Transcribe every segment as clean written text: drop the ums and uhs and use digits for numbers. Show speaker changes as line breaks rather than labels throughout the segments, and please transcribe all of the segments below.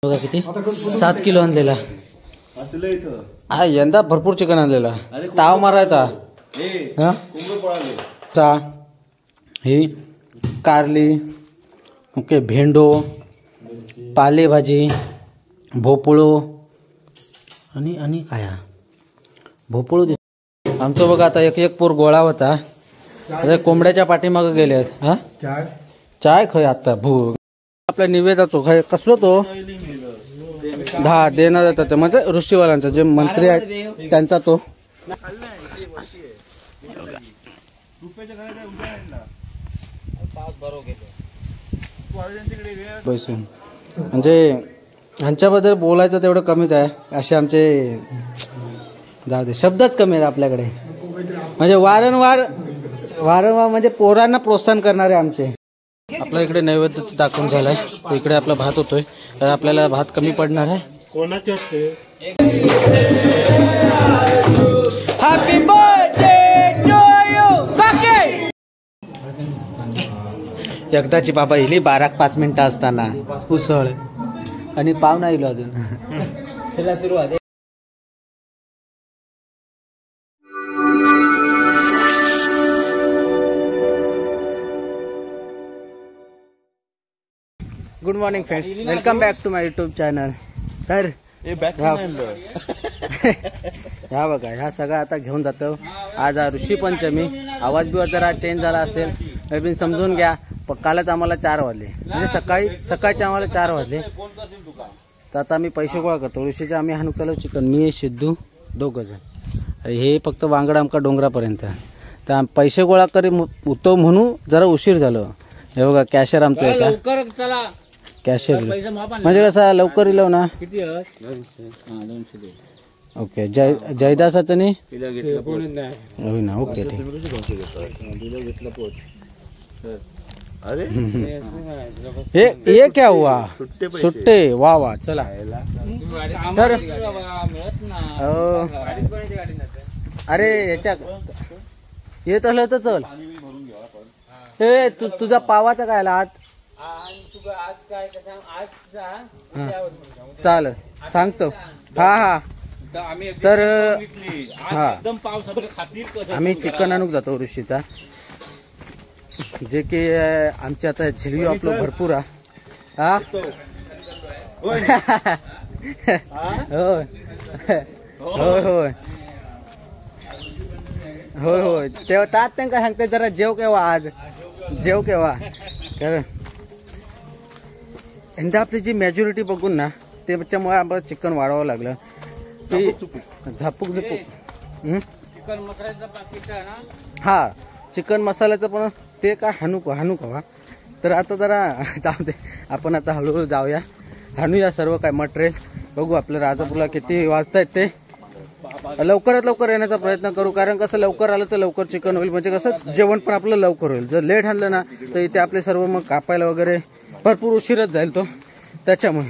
बघा किती 7 किलो आणलेला यंदा भरपूर चिकन आणलेला ताव मारायचा ही कारली ओके भेंडो पालेभाजी भोपळो आणि काय भोपळो आमचं बघा आता एक पोर गोळा होता कोंबड्याच्या पाठीमागे गेले आहेत चाय खय आता भूक आपल्या निवेदाचो खय कसलो तो देणार जातात म्हणजे ऋषीवाल्यांचा जे मंत्री आहेत त्यांचा तो बसून म्हणजे ह्यांच्याबद्दल बोलायचं तेवढं कमीच आहे असे आमचे जाऊ दे शब्दच कमी आहेत आपल्याकडे म्हणजे वारंवार म्हणजे पोरांना प्रोत्साहन करणारे आमचे आपल्या इकडे नैवेद्य दाखवून झालाय तर इकडे आपला भात होतोय तर आपल्याला भात कमी पडणार आहे हॅपी बर्थडे टू यू काके एकदाची बाबा इली 12-5 मिनिटं असताना उसळ आणि पाव नाही इलो अजून त्याला सुरुवात good morning friends welcome back to my YouTube channel तर ह्या बघा ह्या सगळं आता घेऊन जातो आज ऋषी पंचमी आवाज बिवाज जरा चेंज झाला असेल पण समजून घ्या कालच आम्हाला 4 वाजले म्हणजे सकाळचे आम्हाला 4 वाजले तर आता आम्ही पैसे गोळा करतो ऋषीचे आम्ही हाणू केलो चिकन मी सिद्धू 2 जण हे फक्त वांगडा आमका डोंगरापर्यंत तर पैसे गोळा करी उतो म्हणून जरा उशीर झालो हे बघा कॅशर आमचं आहे कॅशर म्हणजे कसं लवकर इलो ना ओके जयदासाचं नाही होय ना ओके ये क्या हुआ सुट्टे वा चला तर अरे याच्या येत आलं तर चल हे तुझा पावाचा काय आज चाल सांगतो हा तर हा आम्ही चिकन आणूक जातो ऋषीचा जे की आमच्या आता झिलवी आपलं भरपूर हा होय होय होय होय तेव्हा तात त्यांना सांगते जरा जेव केव्हा कारण यंदा आपली जी मेजॉरिटी बघून ना त्याच्यामुळे आम्हाला चिकन वाढवावं लागलं की झापूक हा चिकन मसाल्याचं पण ते काय हाणू हवा तर आता जरा जाऊ दे आपण आता हळूहळू जाऊया हाणूया सर्व काय मटेरियल बघू आपल्या राजापूरला किती वाजतायत ते लवकरात लवकर येण्याचा प्रयत्न करू कारण कसं लवकर आलं तर लवकर चिकन होईल म्हणजे कसं जेवण पण आपलं लवकर होईल जर लेट आणलं ना तर इथे आपले सर्व मग कापायला वगैरे भरपूर उशीरच जाईल तो त्याच्यामुळे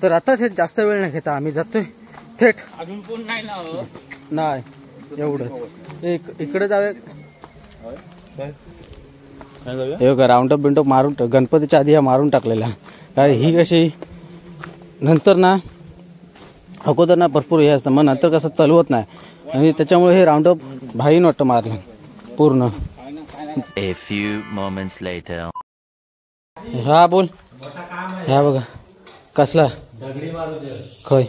तर आता थेट जास्त वेळ नाही घेता आम्ही जातोय थेट अजून कोण नाही एवढंच इकडे जाऊया हे बघा राऊंडअप बिंडअप मारून गणपतीच्या आधी ह्या मारून टाकलेला काय ही कशी नंतर ना अगोदर ना भरपूर हे असतं मग नंतर कसं चालवत नाही आणि त्याच्यामुळे हे राऊंडअप भाईन वाटतं मारलं पूर्ण
A few moments later.
हा बोल ह्या बघा कसला खय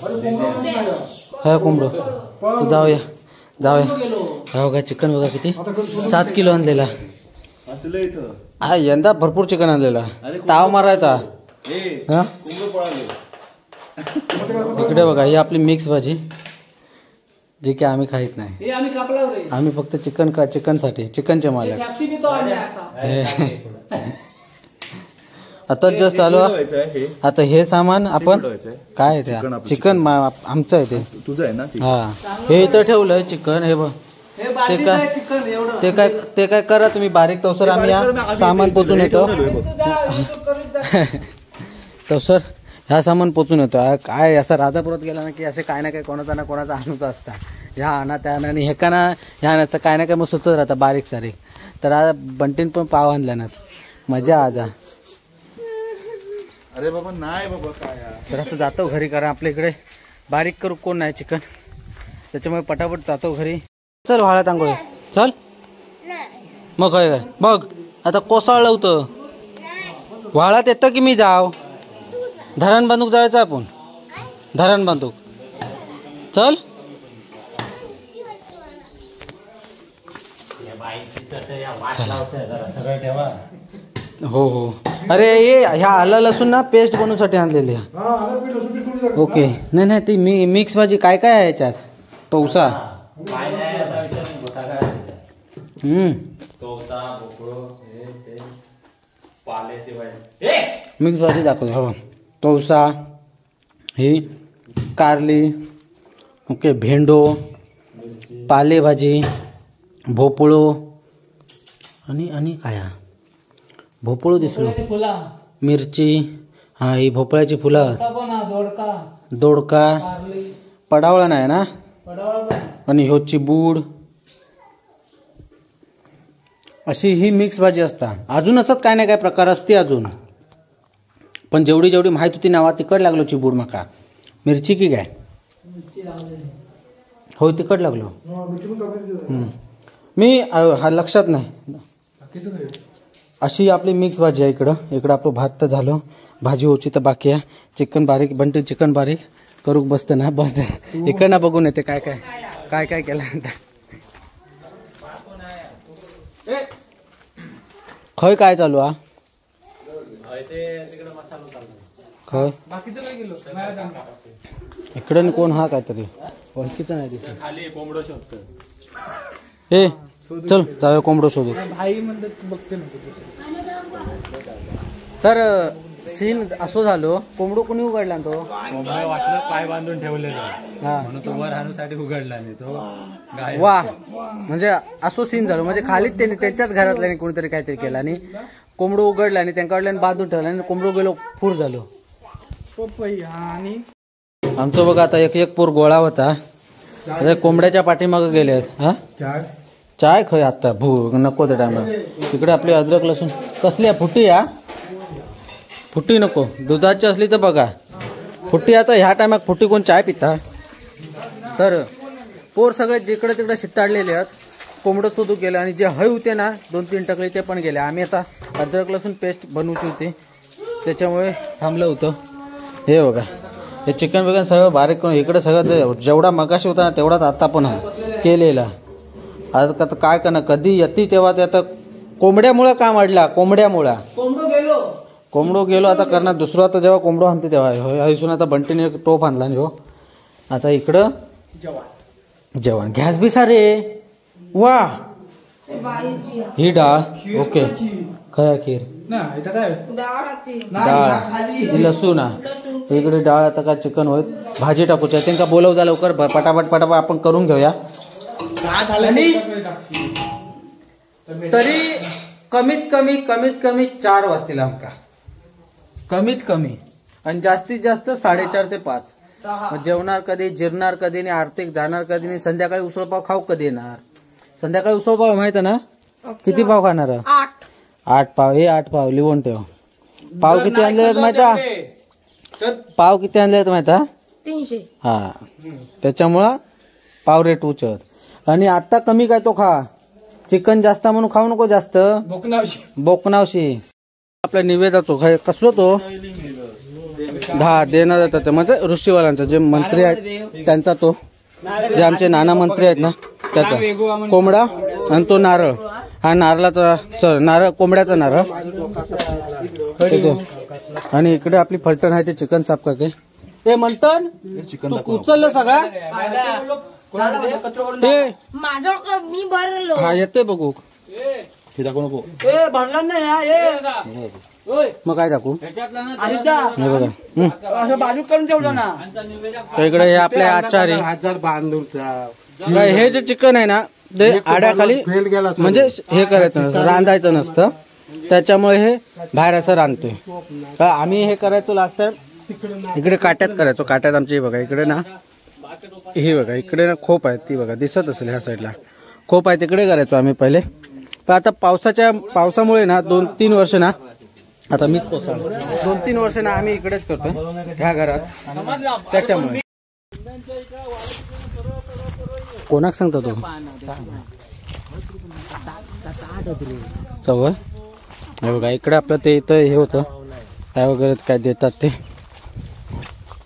हा कोंबडो तू जाऊया हा बघा चिकन बघा किती 7 किलो आणलेला यंदा भरपूर चिकन आणलेला ताव मारायचा इकडे बघा ही आपली मिक्स भाजी जे की आम्ही खाईत नाही आम्ही फक्त चिकनसाठी चिकनचे मालक आता जस्ट चालू आता हे सामान आपण काय चिकन आमचं आहे ते
तुझं आहे ना
हा हे इथं ठेवलंय चिकन हे बघ ते काय करा तुम्ही बारीक तवसर आम्ही या सामान पोचून येतो तवसर ह्या सामान पोचून येतो काय असं राजापुरात गेला ना की असे काय ना काय कोणाचा आणूचा असता ह्या आणा त्या आणा आणि हे का ना ह्या नसतं काय ना काय मग सुचत राहतं बारीक सारीक तर आज बंटीन पण पाव आणला ना मजा आजा
अरे बाबा नाही बाबा काय
तर आता जातो घरी, कारण आपल्या इकडे बारीक करू कोण नाही चिकन, त्याच्यामुळे पटापट जातो घरी. चल वाळत आंघोळ चल. मग काय बघ आता कोसळलं होतं. वाळात येतं की मी जाव. धरण बांधूक जायचं आपण. धरण बांधूक चल. हो हो. अरे ये ह्या आला लसूण ना पेस्ट बनवण्यासाठी आणलेली. ओके. नाही नाही ती मिक्स भाजी काय काय आहे याच्यात. तवसा मिक्स भाजी दाखवली. हो तवसा ही कारली. ओके. भेंडो पालेभाजी भोपळो आणि काय भोपळो दिसलो. मिरची. हा ही भोपळ्याची फुलं. दोडका पडावळा नाही ना. आणि ह्यो चिबूड. अशी ही मिक्स भाजी असता. अजून असत काय नाही काय प्रकार असते अजून, पण जेवढी जेवढी माहित होती नावा तिकट लागलो चिबूड माका. मिरची की काय हो तिकट लागलो. मी हा लक्षात नाही. अशी आपली मिक्स भाजी आहे. इकडं आपलं भात तर झालं. भाजी होची तर बाकी आहे. चिकन बारीक बनते. चिकन बारीक करू बसते ना बस. इकडनं बघून येते काय काय काय काय केल्यानंतर. खय काय चालू हा. खय इकडं कोण हा काहीतरी ओळखीचं नाही दिसत. ए चल जाऊया कोंबडो शोधू. तर सीन असो झालो. कोंबडो कोणी उघडला तो.
वाटलं पाय बांधून ठेवलेलं म्हणून तो वर हाणूसाठी उघडला नाही तो.
वा म्हणजे असो सीन झालो. म्हणजे खालीच त्यांनी त्यांच्याच घरातल्याने कोणीतरी काहीतरी केलं आणि कोंबडो उघडला आणि त्यांच्या वडिलांनी बांधून ठेवला आणि कोंबडो गेलो फूर झालो. आमचं बघा आता एक पोर गोळा होता. कोंबड्याच्या पाठीमागे गेले. हा चाय खय आता भू नको त्या टायमाला. तिकडे आपली अद्रक लसूण कसली आहे फुटी. या फुटी नको. दुधाची असली तर बघा फुटी. आता ह्या टायमात फुटी कोण चाय पिता. तर पोर सगळे जिकडे तिकडे शिताडलेले आहेत. कोंबडं शोधू गेलं आणि जे हय होते ना 2-3 टकले ते पण गेले. आम्ही आता अद्रक लसूण पेस्ट बनवची होती त्याच्यामुळे थांबलं होतं. हे बघा हे चिकन बिकन सगळं बारीक करून इकडे सगळं जेवढा मगाशी होता ना तेवढाच आता पण केलेला. आता काय करणं कधी येते तेव्हा ते आता कोंबड्यामुळं काम अडला. कोंबडो गेलो आता करणार दुसरं. आता जेव्हा कोंबडो आणते तेव्हा हयसून आता बंटीने एक टोप आणला नाही हो. आता इकडं जेवण गॅस बी सारे. वा ही डाळ. ओके खया खीर डाळ लसूण इकडे डाळ. आता काय चिकन होत भाजी टाकूच्या. त्यांना बोलव जा लवकर पटापट आपण करून घेऊया. तरी कमीत कमी 4 वाजतील आमका कमीत कमी. आणि जास्तीत जास्त 4:30 ते 5. जेवणार कधी जिरणार कधी आणि आर्थिक जाणार कधी आणि संध्याकाळी उसळपाव खाऊ कधी येणार. संध्याकाळी उसळपाव माहित ना किती पाव खाणार. 8 पाव. हे 8 पाव लिहून ठेव. पाव किती आणले आहेत माहिती. पाव किती आणले आहेत माहिती
300.
हा त्याच्यामुळं पाव रेट उचत. आणि आता कमी काय तो खा. चिकन जास्त म्हणून खाऊ नको जास्त. बोकनावशी आपल्या निवेदाचो कसलो तो देणार जातात. म्हणजे ऋषीवाल्यांचा जे मंत्री आहेत त्यांचा तो जे आमचे नाना मंत्री आहेत ना त्याचा कोंबडा आणि तो नारळ. हा नारळाचा नारळ कोंबड्याचा नारळ. आणि इकडे आपली फलटण आहे ते चिकन साफ करते. ते मंथन तू उचललं सगळा ते
मी भरलो.
हा येते बघू.
भरला नाही
मग काय दाखवू हे बघा
बाजू करून ठेवलं ना.
इकडे हे आपले आचारी हे जे चिकन आहे ना ते आड्याखाली म्हणजे हे करायचं नसतं रांधायचं नसतं. त्याच्यामुळे हे बाहेर असं रांधतोय. आम्ही हे करायचो लास्ट टाइम इकडे काट्यात करायचो. काट्यात आमची बघा इकडे ना हे बघा इकडे ना खोप आहे ती बघा दिसत असेल ह्या साईडला खोप आहे तिकडे करायचो आम्ही पहिले. पण आता पावसामुळे ना 2-3 वर्ष ना आता मीच कोसळलो. 2-3 वर्षांना आम्ही इकडेच करतो ह्या घरात, त्याच्यामुळे. कोणाक सांगतो तो चव हे बघा. इकडे आपलं ते इथं हे होतं काय वगैरे काय देतात ते.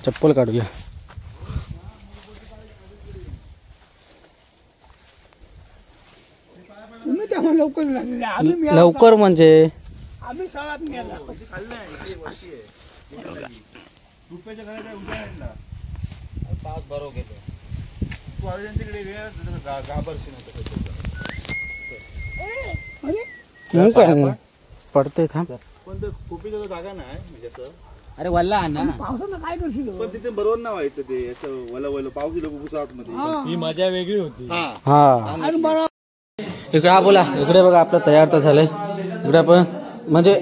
चप्पल काढूया. लवकर म्हणजे पडते थांब.
जागा नाही म्हणजे
अरे वल्ला ना
पण तिथे बरोबर ना व्हायचं ते असं वला वला पाऊस मध्ये ही मजा वेगळी होती.
हा इकडे हा बोला. इकडे बघा आपलं तयार तर झालंय. इकडे आपण म्हणजे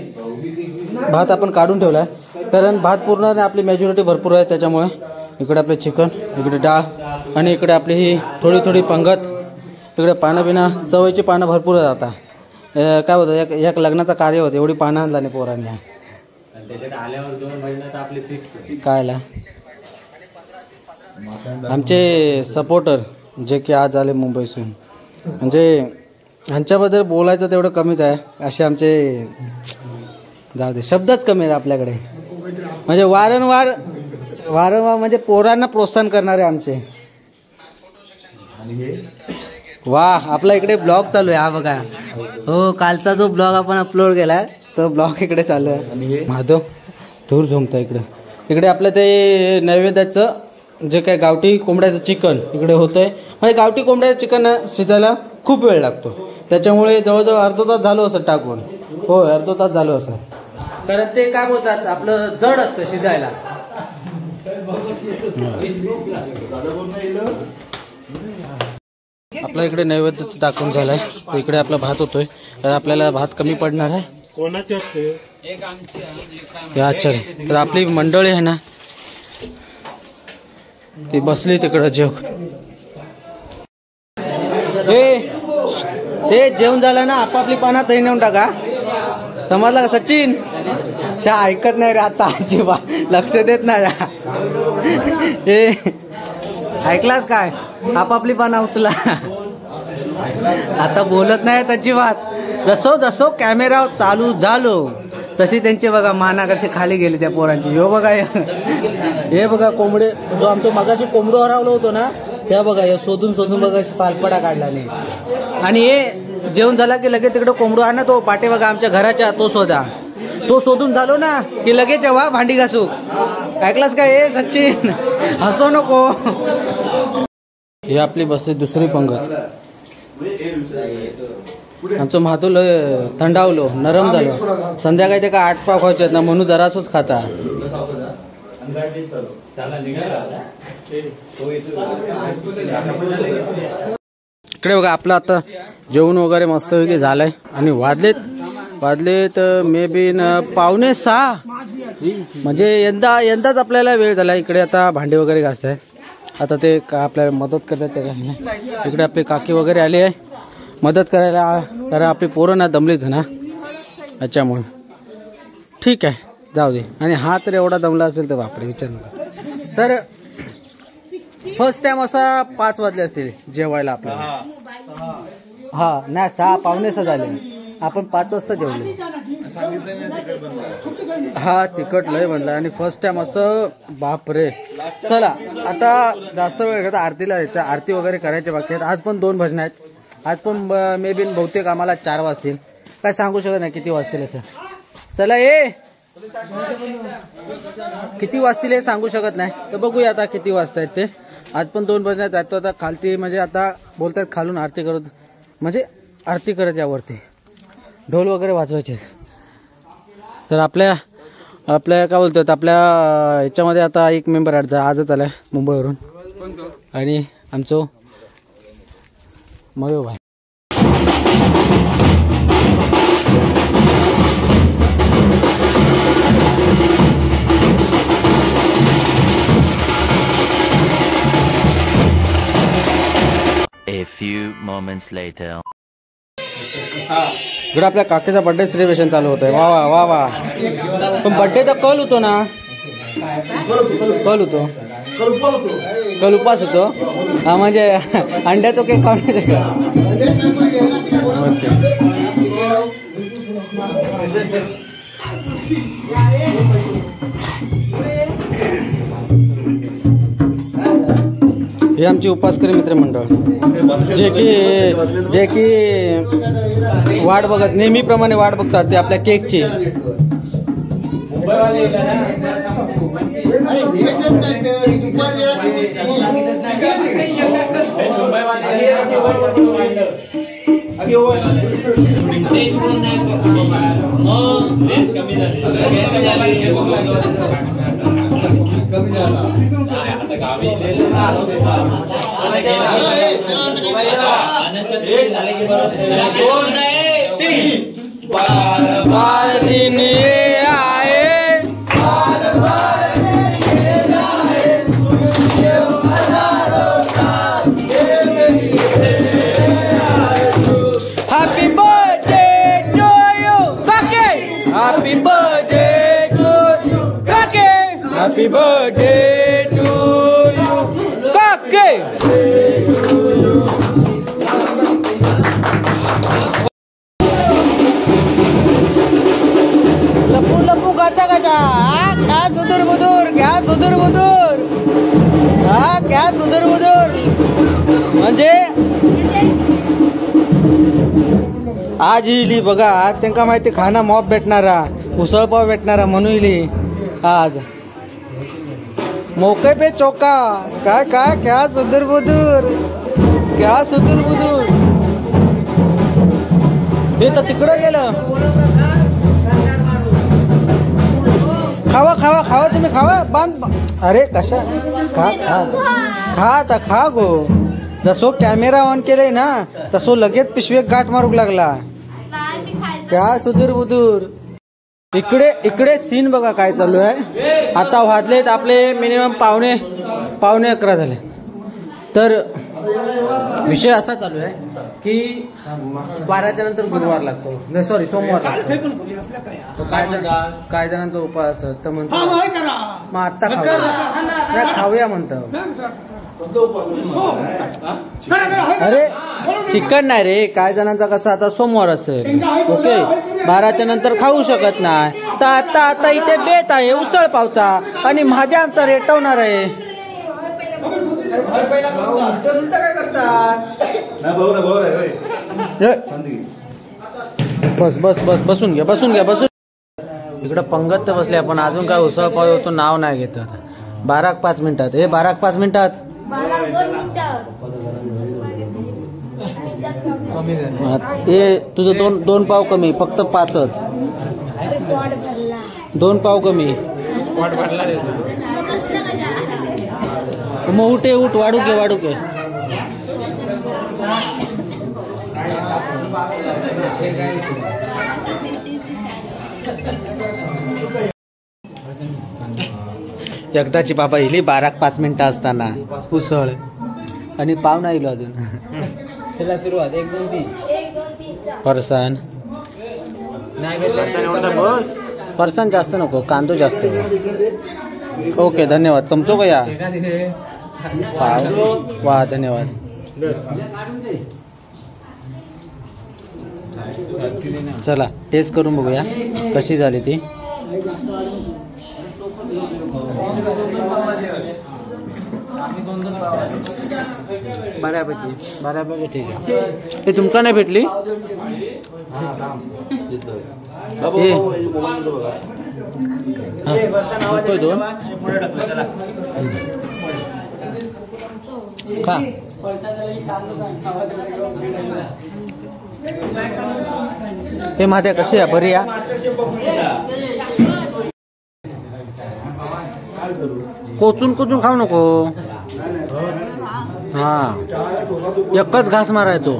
भात आपण काढून ठेवलाय कारण भात पूर्ण आपली मेजॉरिटी भरपूर आहे त्याच्यामुळे. इकडे आपले चिकन, इकडे डाळ आणि इकडे आपली ही थोडी थोडी पंगत. इकडे पानं बिना चवळीची पानं भरपूर आहेत. आता काय होतं एक लग्नाचं कार्य होतं एवढी पानं आणला नाही पोरांनी. कायला आमचे सपोर्टर जे की आज आले मुंबईसून म्हणजे ह्यांच्याबद्दल बोलायचं तेवढं कमीच आहे. असे आमचे जाऊ दे शब्दच कमी आहेत आपल्याकडे. म्हणजे वारंवार म्हणजे पोरांना प्रोत्साहन करणारे आमचे. वा आपला इकडे ब्लॉग चालू आहे. हा बघा. हो कालचा जो ब्लॉग आपण अपलोड केलाय तो ब्लॉग इकडे चालू आहे. माधव धूर झोमता इकडे. इकडे आपलं ते नैवेद्याचं जे काय गावठी कोंबड्याचं चिकन इकडे होतंय. म्हणजे गावठी कोंबड्याचं चिकन शिजायला खूप वेळ लागतो त्याच्यामुळे जवळजवळ अर्धा तास झालो असं टाकून. हो अर्धा तास झालो असं कारण ते काय बोलतात आपलं जड असतं शिजायला. आपल्या इकडे नैवेद्य दाखवून झालाय. इकडे आपला भात होतोय तर आपल्याला भात कमी पडणार आहे. अच्छा तर आपली मंडळी आहे ना ती बसली तिकडं जेव. हे जेवण झालं ना आपापली पाना तरी नेऊन टाका. समजला का सचिन? ऐकत नाही रे आता अजिबात लक्ष देत नाही. हे ऐकलास काय? आपापली पाना उचला. आता बोलत नाही अजिबात. जसो कॅमेरा चालू झालो तशी त्यांची बघा माना कशी खाली गेली त्या पोरांची. हो बघा हे बघा कोंबडे जो आमचं मगाशी कोंबडं हरवलं होतो ना त्या बघा हे शोधून बघा सालपडा काढला नाही. आणि हे जेवण झाला की लगेच तिकडे कोंबडू आहे ना तो पाटे बघा आमच्या घराच्या तो शोधून झालो ना की लगेच वा भांडी घासू. ऐकलास का हे सचिन? हसो नको. ही आपली बसली दुसरी पंगत. आमचं म्हातुल थंडावलो नरम झालो. संध्याकाळी ते काय 8 पाव खायचे ना म्हणून जरासूच खाता. इकडे बघा आपलं आता जेवण वगैरे मस्तपैकी झालंय आणि वाजलेत मे बी 5:45 म्हणजे यंदाच आपल्याला वेळ झाला. इकडे आता भांडी वगैरे घासतायत. आता ते का आपल्याला मदत करतात ते काय. इकडे आपली काकी वगैरे आली आहे मदत करायला कारण आपली पोरं ना दमलीत ना याच्यामुळे. ठीक आहे जाऊ दे. आणि हा तर एवढा दमला असेल तर बापरे विचार नका. तर फर्स्ट टाइम असा 5 वाजले असतील जेवायला आपल्याला. हा नाही 6 पावणे 6 झाले. आपण 5 वाजता जेवले. हा तिखट लय म्हणलं आणि फर्स्ट टाइम असं बापरे. चला आता जास्त वेळ घेता आरतीला जायचं. आरती वगैरे करायचे बाकी आहेत. आज पण 2 भजन आहेत. आज पण मे बी बहुतेक आम्हाला 4 वाजतील. काय सांगू शकत नाही किती वाजतील असं. चला किती वाजतील हे सांगू शकत नाही. तर बघूया आता किती वाजतायत ते. आज पण 2 भजन आहेत. आता खालती म्हणजे आता बोलतात खालून आरती करत म्हणजे आरती करत यावरती ढोल वगैरे वाजवायचे. तर आपल्या काय बोलतात आपल्या ह्याच्यामध्ये आता एक मेंबर आजच आलाय मुंबईवरून आणि आमचं मयो भाई.
A few moments later.
इकडे आपल्या काकीचा बर्थडे सेलिब्रेशन चालू होतंय. वा वा वा वा. पण बर्थडे तर कल होतो ना, कल होतो, कल उपास होतो. हा म्हणजे अंड्याचं केक खाऊन हे आमची उपासकरी मित्रमंडळ जे की वाट बघत नेहमीप्रमाणे वाट बघतात ते आपल्या केकची. Happy birthday to you, Kake. लपू लपू गाता गाचा. क्या सुधुर बुधुर, क्या सुधुर बुधुर. हा क्या सुधुर बुधुर म्हणजे आज इली बघा. आज त्यांना माहिती खाना मॉप भेटणारा, उसळपाव भेटणारा म्हणून इली आज मौके पे चौका. काय काय क्या सुधुर बुधुर, क्या सुधुर बुधुर. हे तर तिकडं गेलं. खावा खावा खावा तुम्ही खावा. बांध. अरे कशा खा खा खा आता खा गो. जसो कॅमेरा ऑन केलंय ना तसो लगेच पिशवेक गाठ मारूक लागला. क्या सुधुर बुधुर. इकडे सीन बघा काय चालू आहे. आता वाजलेत आपले मिनिमम पावणे 11 झाले. तर विषय असा चालू आहे की 12च्या नंतर गुरुवार लागतो, सॉरी सोमवार लागतो. काय जणांचा उपास तर म्हणतो मग आत्ता खाऊया म्हणतो. अरे चिकन नाही रे. काय जणांचा कसं आता सोमवार असेल ओके 12च्या नंतर खाऊ शकत नाही. तर आता इथे बेत आहे उसळ पावचा आणि माझ्या आमचा रेटवणार आहे. बस बस बस बसून घ्या बसून घ्या बसून. इकडं पंगत तर बसले आपण अजून काय उसळ पाव होतो नाव नाही घेत. 12-5 मिनिटात. हे 12-5 मिनिटात हे तुझं दोन पाव कमी, फक्त 5च. 2 पाव कमी. मग उठ वाढू के. एकदाची बाबा इली 12-5 मिनिटं असताना उसळ आणि पाव नाही इलो अजून. त्याला सुरुवात 1-2-3 पर्सन. पर्सन जास्त नको, कांदो जास्त. ओके धन्यवाद. चमचो का या वा धन्यवाद. चला टेस्ट करून बघूया कशी झाली ती. बऱ्यापैकी ठीक आहे. हे तुमका नाही भेटली. दोन खा. हे माझ्या कशी आहे बरी या. कोचून खाऊ नको. हा एकच घास माराय तो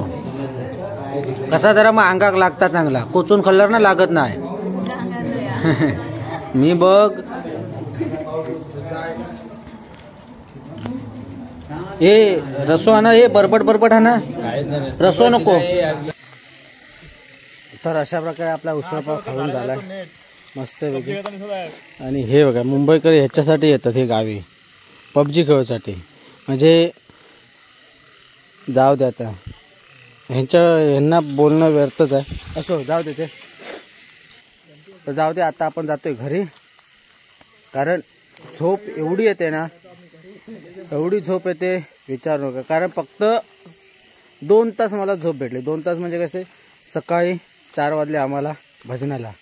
कसा जरा मग अंगाक लागता चांगला. कोचून खाल्ल्यावर ना लागत नाही. मी बघ हे रसो हा ना. हे बरबट हा ना रसो नको. तर अशा प्रकारे आपला उसळपाव खाऊन झालाय मस्त वेगळी. आणि हे बघा मुंबईकर ह्याच्यासाठी येतात हे गावी पबजी खेळसाठी. म्हणजे जाऊ दे आता ह्यांना बोलणं व्यर्थच आहे. असो जाऊ दे ते. तर जाऊ दे आता आपण जातोय घरी. कारण झोप एवढी येते ना एवढी झोप येते विचारू नका. कारण फक्त 2 तास मला झोप भेटली. 2 तास म्हणजे कसे सकाळी 4 वाजले आम्हाला भजनाला.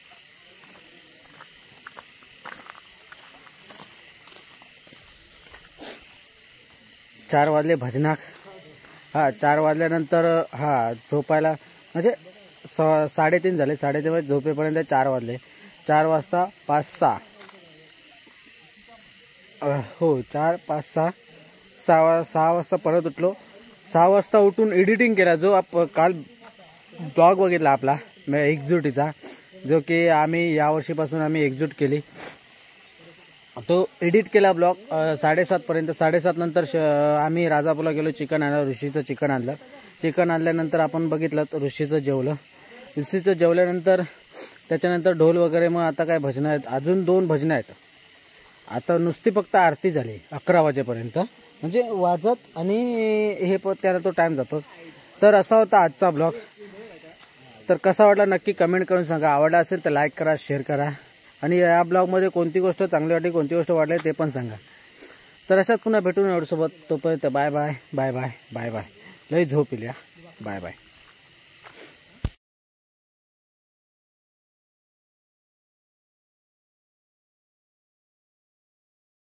चार वाजले भजनाक. हा 4 वाजल्यानंतर झोपायला म्हणजे 3:30 झाले. 3:30 वाजता झोपेपर्यंत 4 वाजले. 4 वाजता 5-6 हो 4, 5, 6 वाजता परत उठलो. 6 वाजता उठून एडिटिंग केला. जो काल ब्लॉग बघितला आपला एकजूटीचा जो की आम्ही यावर्षीपासून आम्ही एकजूट केली तो एडिट केला ब्लॉग 7:30 पर्यंत. 7:30 नंतर आम्ही राजापूरला गेलो. चिकन आणलं. ऋषीचं चिकन आणलं. चिकन आणल्यानंतर आपण बघितलं ऋषीचं जेवलं. ऋषीचं जेवल्यानंतर त्याच्यानंतर ढोल वगैरे. मग आता काय भजनं आहेत. अजून 2 भजनं आहेत. आता नुसती फक्त आरती झाली 11 वाजेपर्यंत. म्हणजे वाजत आणि हे त्याला तो टाईम जातो. तर असा होता आजचा ब्लॉग. तर कसा वाटला नक्की कमेंट करून सांगा. आवडला असेल तर लाईक करा शेअर करा. आणि या ब्लॉगमध्ये कोणती गोष्ट चांगली वाटली कोणती गोष्ट वाटली ते पण सांगा. तर अशात पुन्हा भेटून एवढ्यासोबत. तोपर्यंत bye bye bye bye bye bye. लई झोप येईल. Bye bye.